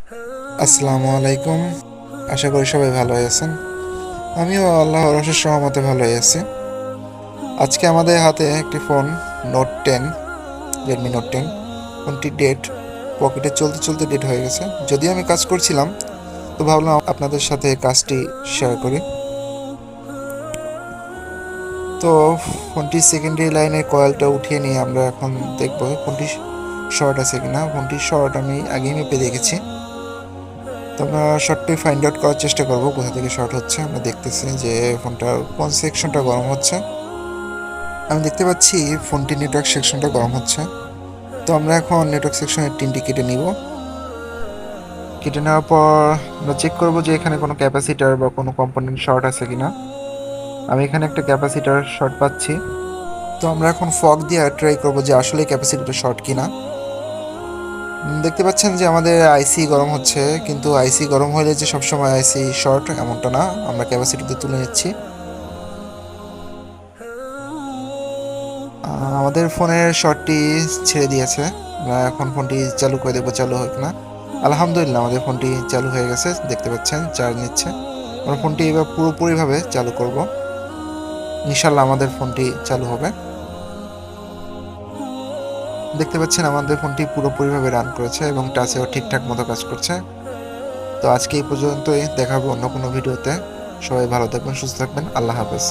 আসসালামু আলাইকুম। আশা করি সবাই ভালো আছেন। আমিও আল্লাহর অশেষ রহমতে ভালোই আছি। আজকে আমাদের হাতে একটি ফোন, নোট 10, রেডমি নোট 10। ফোনটি ডেড, পকেটে চলতে চলতে ডেড হয়ে গেছে। যদিও আমি কাজ করছিলাম, তো ভাবলাম আপনাদের সাথে কাজটি শেয়ার করি। তো ফোনটি সেকেন্ডারি লাইনের কয়েলটা উঠিয়ে নিয়ে আমরা এখন দেখব ফোনটি শর্ট আছে কিনা। ফোনটি শর্ট আমি আগেই মেপে দেখেছি। তো আমরা শর্টটি ফাইন্ড আউট করার চেষ্টা করব কোথা থেকে শর্ট হচ্ছে। আমরা দেখতেছি যে ফোনটার কোন সেকশনটা গরম হচ্ছে। আমি দেখতে পাচ্ছি ফোনটি নেটওয়ার্ক সেকশনটা গরম হচ্ছে। তো আমরা এখন নেটওয়ার্ক সেকশনের টিনটি কেটে নিব। কেটে নেওয়ার পর আমরা চেক করব যে এখানে কোনো ক্যাপাসিটার বা কোনো কম্পোনেন্ট শর্ট আছে কিনা। আমি এখানে একটা ক্যাপাসিটার শর্ট পাচ্ছি। তো আমরা এখন ফগ দিয়ে ট্রাই করব যে আসলে ক্যাপাসিটারটা শর্ট কিনা। দেখতে পাচ্ছেন যে আমাদের আইসি গরম হচ্ছে, কিন্তু আইসি গরম হলে যে সবসময় আইসি শর্ট এমনটা না। আমরা ক্যাপাসিটিতে তুলে নিচ্ছি। আমাদের ফোনের শর্টটি ছেড়ে দিয়েছে। আমরা এখন ফোনটি চালু করে দেবো, চালু হোক না। আলহামদুলিল্লাহ আমাদের ফোনটি চালু হয়ে গেছে, দেখতে পাচ্ছেন চার্জ নিচ্ছে। আমরা ফোনটি এবার পুরোপুরিভাবে চালু করব। ইনশাল্লাহ আমাদের ফোনটি চালু হবে। দেখতে পাচ্ছেন আমাদের ফোনটি পুরোপুরিভাবে রান করেছে এবং টাচেও ঠিকঠাক মতো কাজ করছে। তো আজকে এই পর্যন্তই, দেখাবো অন্য কোনো ভিডিওতে। সবাই ভালো থাকবেন, সুস্থ থাকবেন। আল্লাহ হাফেজ।